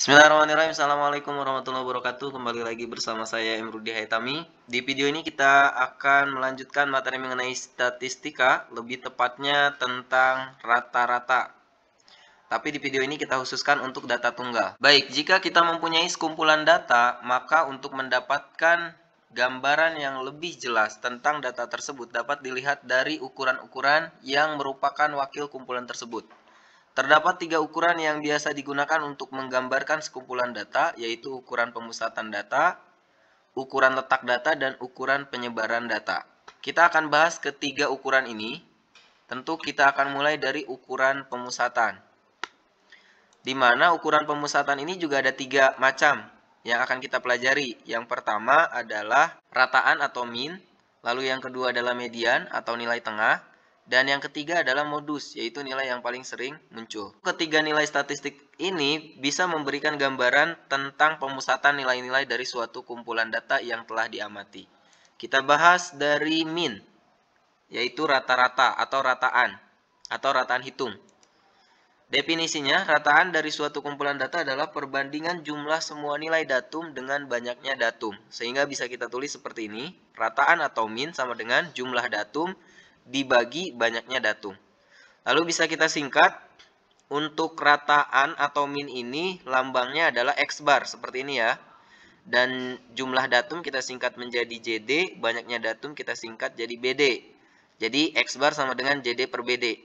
Bismillahirrahmanirrahim. Assalamualaikum warahmatullahi wabarakatuh. Kembali lagi bersama saya Imrudi Haitami. Di video ini kita akan melanjutkan materi mengenai statistika, lebih tepatnya tentang rata-rata. Tapi di video ini kita khususkan untuk data tunggal. Baik, jika kita mempunyai sekumpulan data, maka untuk mendapatkan gambaran yang lebih jelas tentang data tersebut dapat dilihat dari ukuran-ukuran yang merupakan wakil kumpulan tersebut. Terdapat 3 ukuran yang biasa digunakan untuk menggambarkan sekumpulan data, yaitu ukuran pemusatan data, ukuran letak data, dan ukuran penyebaran data. Kita akan bahas ketiga ukuran ini. Tentu kita akan mulai dari ukuran pemusatan. Di mana ukuran pemusatan ini juga ada 3 macam yang akan kita pelajari. Yang pertama adalah rataan atau mean, lalu yang kedua adalah median atau nilai tengah, dan yang ketiga adalah modus, yaitu nilai yang paling sering muncul. Ketiga nilai statistik ini bisa memberikan gambaran tentang pemusatan nilai-nilai dari suatu kumpulan data yang telah diamati. Kita bahas dari mean, yaitu rata-rata atau rataan hitung. Definisinya, rataan dari suatu kumpulan data adalah perbandingan jumlah semua nilai datum dengan banyaknya datum. Sehingga bisa kita tulis seperti ini, rataan atau mean sama dengan jumlah datum dibagi banyaknya datum. Lalu bisa kita singkat, untuk rataan atau mean ini lambangnya adalah X bar, seperti ini ya. Dan jumlah datum kita singkat menjadi JD, banyaknya datum kita singkat jadi BD. Jadi X bar sama dengan JD per BD.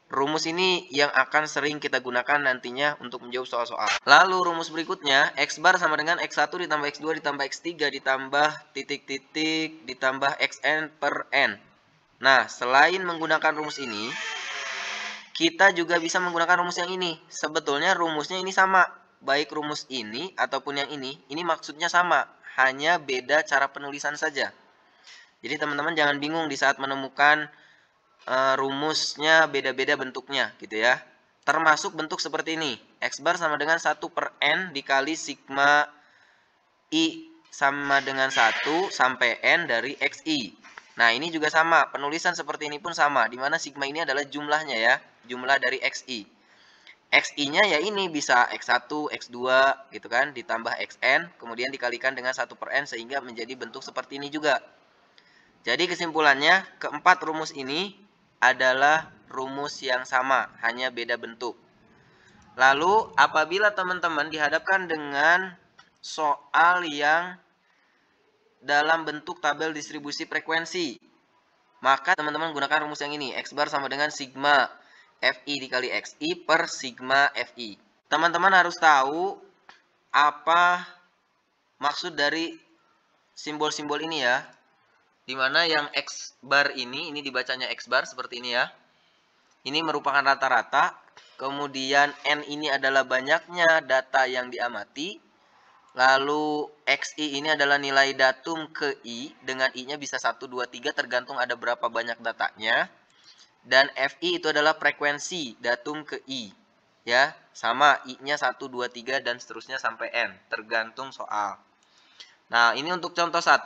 Rumus ini yang akan sering kita gunakan nantinya untuk menjawab soal-soal. Lalu rumus berikutnya, X bar sama dengan X1 ditambah X2 ditambah X3 ditambah titik-titik ditambah Xn per N. Nah, selain menggunakan rumus ini, kita juga bisa menggunakan rumus yang ini. Sebetulnya rumusnya ini sama. Baik rumus ini ataupun yang ini maksudnya sama. Hanya beda cara penulisan saja. Jadi teman-teman jangan bingung di saat menemukan rumusnya beda-beda bentuknya gitu ya. Termasuk bentuk seperti ini. X bar sama dengan 1 per N dikali sigma I sama dengan 1 sampai N dari XI. Nah ini juga sama. Penulisan seperti ini pun sama. Dimana sigma ini adalah jumlahnya ya. Jumlah dari XI. XI-nya ya ini bisa X1, X2 gitu kan. Ditambah XN. Kemudian dikalikan dengan 1 per N sehingga menjadi bentuk seperti ini juga. Jadi kesimpulannya, keempat rumus ini adalah rumus yang sama, hanya beda bentuk. Lalu, apabila teman-teman dihadapkan dengan soal yang dalam bentuk tabel distribusi frekuensi, maka teman-teman gunakan rumus yang ini. X bar sama dengan sigma Fi dikali Xi per sigma Fi. Teman-teman harus tahu apa maksud dari simbol-simbol ini ya. Dimana yang X bar ini dibacanya X bar seperti ini ya. Ini merupakan rata-rata. Kemudian N ini adalah banyaknya data yang diamati. Lalu XI ini adalah nilai datum ke I. Dengan I-nya bisa 1, 2, 3 tergantung ada berapa banyak datanya. Dan Fi itu adalah frekuensi datum ke I. Ya, sama I-nya 1, 2, 3 dan seterusnya sampai N. Tergantung soal. Nah, ini untuk contoh 1.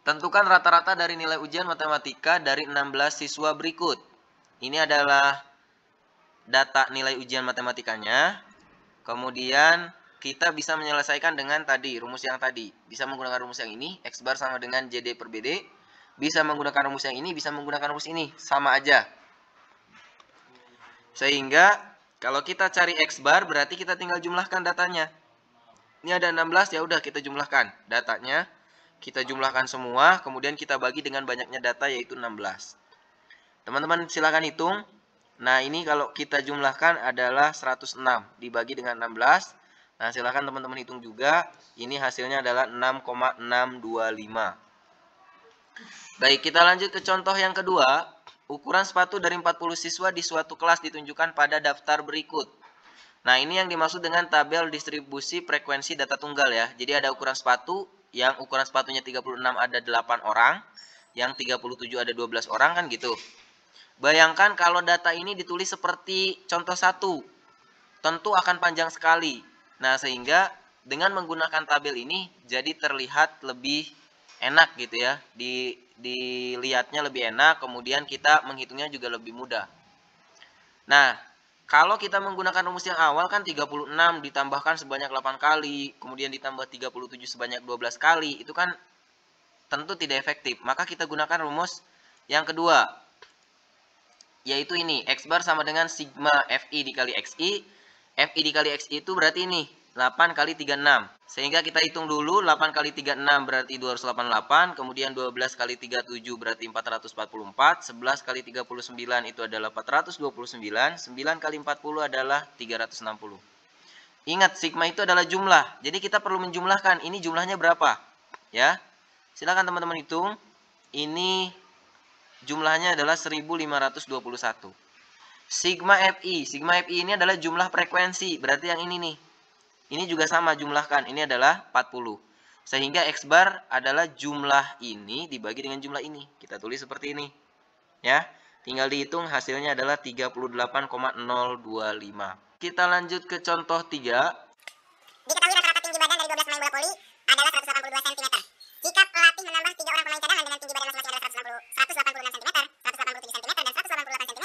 Tentukan rata-rata dari nilai ujian matematika dari 16 siswa berikut. Ini adalah data nilai ujian matematikanya. Kemudian kita bisa menyelesaikan dengan tadi, rumus yang tadi. Bisa menggunakan rumus yang ini, X bar sama dengan JD per BD. Bisa menggunakan rumus yang ini, bisa menggunakan rumus ini. Sama aja. Sehingga kalau kita cari X bar berarti kita tinggal jumlahkan datanya. Ini ada 16, ya udah kita jumlahkan datanya. Kita jumlahkan semua, kemudian kita bagi dengan banyaknya data yaitu 16. Teman-teman silakan hitung. Nah ini kalau kita jumlahkan adalah 106 dibagi dengan 16. Nah silakan teman-teman hitung juga. Ini hasilnya adalah 6,625. Baik, kita lanjut ke contoh yang kedua. Ukuran sepatu dari 40 siswa di suatu kelas ditunjukkan pada daftar berikut. Nah ini yang dimaksud dengan tabel distribusi frekuensi data tunggal ya. Jadi ada ukuran sepatu. Yang ukuran sepatunya 36 ada 8 orang, yang 37 ada 12 orang kan gitu. Bayangkan kalau data ini ditulis seperti contoh 1, tentu akan panjang sekali. Nah sehingga dengan menggunakan tabel ini jadi terlihat lebih enak gitu ya. Dilihatnya lebih enak, kemudian kita menghitungnya juga lebih mudah. Nah Kalau kita menggunakan rumus yang awal kan 36 ditambahkan sebanyak 8 kali, kemudian ditambah 37 sebanyak 12 kali, itu kan tentu tidak efektif. Maka kita gunakan rumus yang kedua, yaitu ini, X bar sama dengan sigma Fi dikali Xi. Fi dikali Xi itu berarti ini, 8 kali 36. Sehingga kita hitung dulu, 8 kali 36 berarti 288, kemudian 12 kali 37 berarti 444, 11 kali 39 itu adalah 429, 9 kali 40 adalah 360. Ingat, sigma itu adalah jumlah, jadi kita perlu menjumlahkan, ini jumlahnya berapa? Ya, silakan teman-teman hitung, ini jumlahnya adalah 1521. Sigma Fi ini adalah jumlah frekuensi, berarti yang ini nih. Ini juga sama jumlahkan, ini adalah 40. Sehingga X bar adalah jumlah ini dibagi dengan jumlah ini. Kita tulis seperti ini. Ya, tinggal dihitung hasilnya adalah 38,025. Kita lanjut ke contoh 3. Diketahui rata-rata tinggi badan dari 12 pemain bola voli adalah 182 cm. Jika pelatih menambah 3 orang pemain cadangan dengan tinggi badan masing-masing adalah 186 cm, 187 cm, dan 188 cm,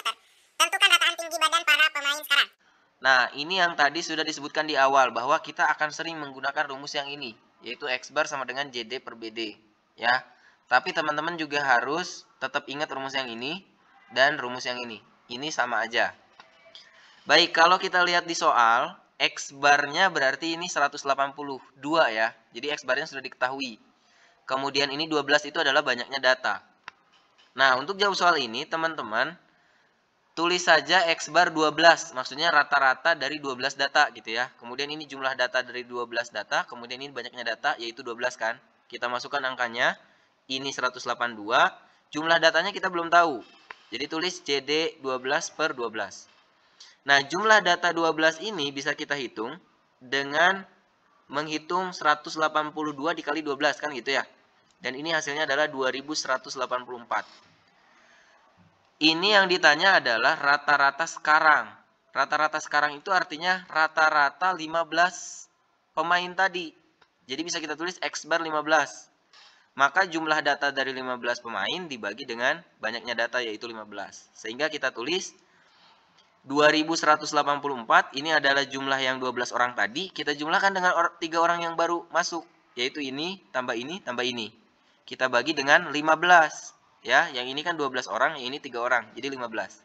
tentukan rataan tinggi badan para pemain sekarang. Nah, ini yang tadi sudah disebutkan di awal bahwa kita akan sering menggunakan rumus yang ini, yaitu X bar sama dengan JD per BD, ya. Tapi teman-teman juga harus tetap ingat rumus yang ini dan rumus yang ini. Ini sama aja. Baik, kalau kita lihat di soal, X barnya berarti ini 182 ya. Jadi X barnya sudah diketahui. Kemudian ini 12 itu adalah banyaknya data. Nah, untuk jawab soal ini, teman-teman tulis saja X bar 12, maksudnya rata-rata dari 12 data gitu ya. Kemudian ini jumlah data dari 12 data, kemudian ini banyaknya data yaitu 12 kan. Kita masukkan angkanya, ini 182, jumlah datanya kita belum tahu. Jadi tulis JD 12 per 12. Nah, jumlah data 12 ini bisa kita hitung dengan menghitung 182 dikali 12 kan gitu ya. Dan ini hasilnya adalah 2184. Ini yang ditanya adalah rata-rata sekarang. Rata-rata sekarang itu artinya rata-rata 15 pemain tadi. Jadi bisa kita tulis X bar 15. Maka jumlah data dari 15 pemain dibagi dengan banyaknya data yaitu 15. Sehingga kita tulis 2184 ini adalah jumlah yang 12 orang tadi. Kita jumlahkan dengan 3 orang yang baru masuk. Yaitu ini, tambah ini, tambah ini. Kita bagi dengan 15. Ya, yang ini kan 12 orang, yang ini 3 orang, jadi 15.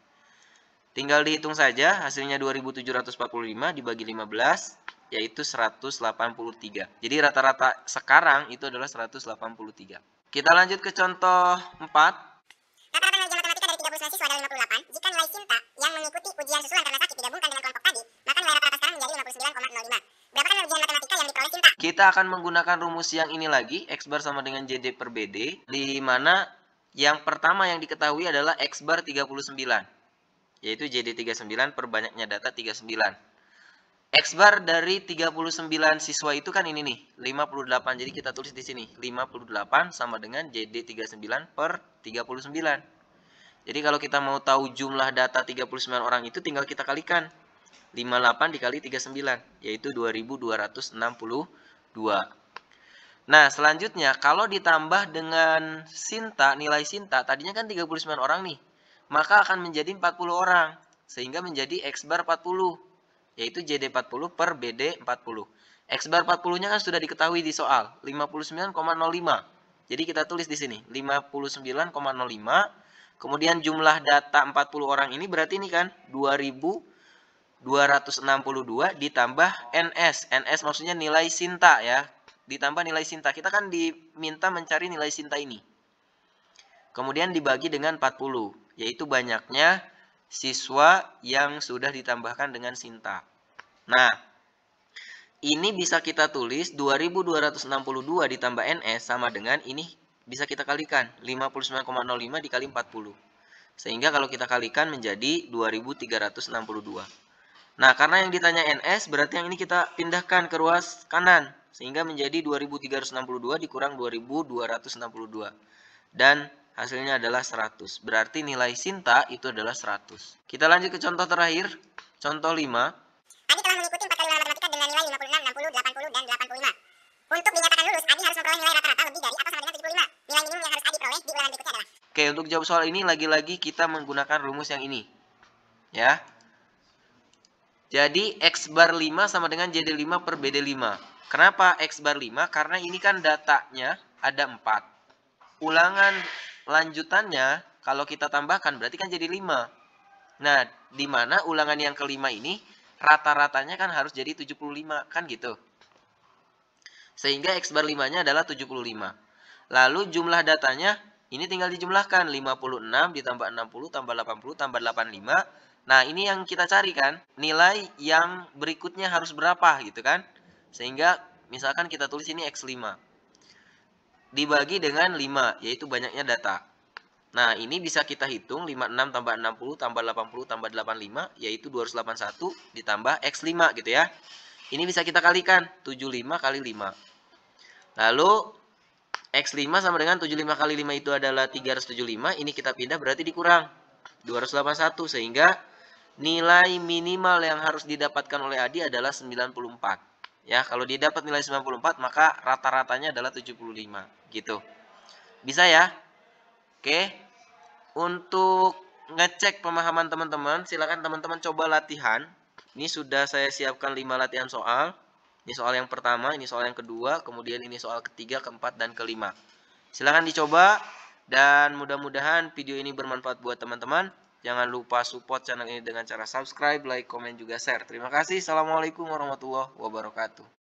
Tinggal dihitung saja, hasilnya 2745 dibagi 15, yaitu 183. Jadi rata-rata sekarang itu adalah 183. Kita lanjut ke contoh 4. Rata-rata nilai ujian matematika dari 30 siswa adalah 58. Jika nilai Sinta yang mengikuti ujian susulan karena sakit digabungkan dengan kelompok tadi, maka nilai rata-rata sekarang menjadi 59,05. Berapa nilai ujian matematika yang diperoleh Sinta? Kita akan menggunakan rumus yang ini lagi, X bar sama dengan JD per BD, di mana yang pertama yang diketahui adalah X bar 39, yaitu JD 39 per banyaknya data 39. X bar dari 39 siswa itu kan ini nih, 58. Jadi kita tulis di sini, 58 sama dengan JD 39 per 39. Jadi kalau kita mau tahu jumlah data 39 orang itu tinggal kita kalikan. 58 dikali 39, yaitu 2262. Nah, selanjutnya kalau ditambah dengan Sinta, nilai Sinta, tadinya kan 39 orang nih. Maka akan menjadi 40 orang. Sehingga menjadi X bar 40. Yaitu JD 40 per BD 40. X bar 40-nya kan sudah diketahui di soal. 59,05. Jadi kita tulis di sini. 59,05. Kemudian jumlah data 40 orang ini berarti ini kan 2262 ditambah NS. NS maksudnya nilai Sinta ya. Ditambah nilai Sinta. Kita kan diminta mencari nilai Sinta ini. Kemudian dibagi dengan 40. Yaitu banyaknya siswa yang sudah ditambahkan dengan Sinta. Nah, ini bisa kita tulis 2262 ditambah NS sama dengan ini bisa kita kalikan. 59,05 dikali 40. Sehingga kalau kita kalikan menjadi 2362. Nah, karena yang ditanya NS berarti yang ini kita pindahkan ke ruas kanan. Sehingga menjadi 2362 dikurang 2262. Dan hasilnya adalah 100. Berarti nilai Sinta itu adalah 100. Kita lanjut ke contoh terakhir. Contoh 5. Adi telah mengikuti 4 kali ulangan matematika dengan nilai 56, 60, 80, dan 85. Untuk dinyatakan lulus, Adi harus memperoleh nilai rata-rata lebih dari atau sama dengan 75. Nilai minimum yang harus Adi peroleh di ulangan berikutnya adalah. Oke, untuk jawab soal ini lagi-lagi kita menggunakan rumus yang ini. Ya. Jadi X bar 5 sama dengan JD5 per BD5. Kenapa X bar 5? Karena ini kan datanya ada 4. Ulangan lanjutannya kalau kita tambahkan berarti kan jadi 5. Nah, di mana ulangan yang kelima ini rata-ratanya kan harus jadi 75, kan gitu. Sehingga X bar 5-nya adalah 75. Lalu jumlah datanya ini tinggal dijumlahkan 56 ditambah 60 tambah 80 tambah 85. Nah, ini yang kita cari kan, nilai yang berikutnya harus berapa gitu kan. Sehingga misalkan kita tulis ini X5 dibagi dengan 5, yaitu banyaknya data. Nah, ini bisa kita hitung 56 tambah 60 tambah 80 tambah 85, yaitu 281 ditambah X5 gitu ya. Ini bisa kita kalikan, 75 kali 5. Lalu X5 sama dengan 75 kali 5 itu adalah 375. Ini kita pindah berarti dikurang 281. Sehingga nilai minimal yang harus didapatkan oleh Adi adalah 94. Ya, kalau dia dapat nilai 94 maka rata-ratanya adalah 75. Gitu. Bisa ya? Oke. Untuk ngecek pemahaman teman-teman, silakan teman-teman coba latihan. Ini sudah saya siapkan 5 latihan soal. Ini soal yang pertama, ini soal yang kedua, kemudian ini soal ketiga, keempat, dan kelima. Silakan dicoba, dan mudah-mudahan video ini bermanfaat buat teman-teman. Jangan lupa support channel ini dengan cara subscribe, like, komen, juga share. Terima kasih. Assalamualaikum warahmatullahi wabarakatuh.